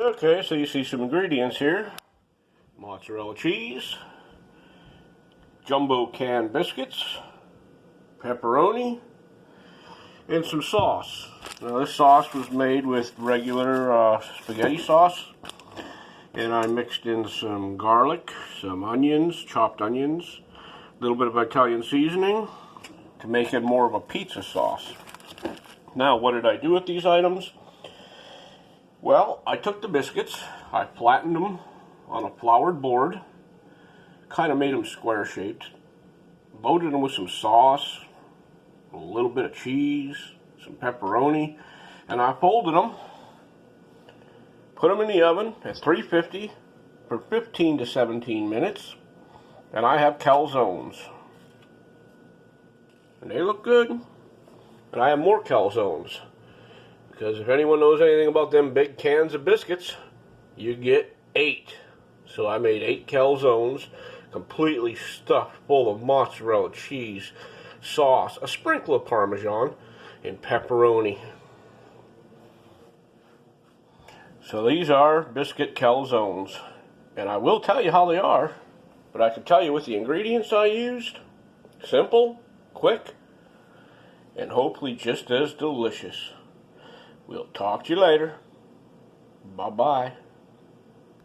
Okay, so you see some ingredients here. Mozzarella cheese, jumbo can biscuits, pepperoni, and some sauce. Now this sauce was made with regular spaghetti sauce, and I mixed in some garlic, some onions, chopped onions, a little bit of Italian seasoning to make it more of a pizza sauce. Now what did I do with these items? Well, I took the biscuits, I flattened them on a floured board, kind of made them square shaped, loaded them with some sauce, a little bit of cheese, some pepperoni, and I folded them, put them in the oven at 350 for 15 to 17 minutes, and I have calzones. And they look good, and I have more calzones. Because if anyone knows anything about them big cans of biscuits, you get 8. So I made 8 calzones, completely stuffed full of mozzarella cheese, sauce, a sprinkle of Parmesan, and pepperoni. So these are biscuit calzones. And I will tell you how they are, but I can tell you with the ingredients I used, simple, quick, and hopefully just as delicious. We'll talk to you later. Bye-bye.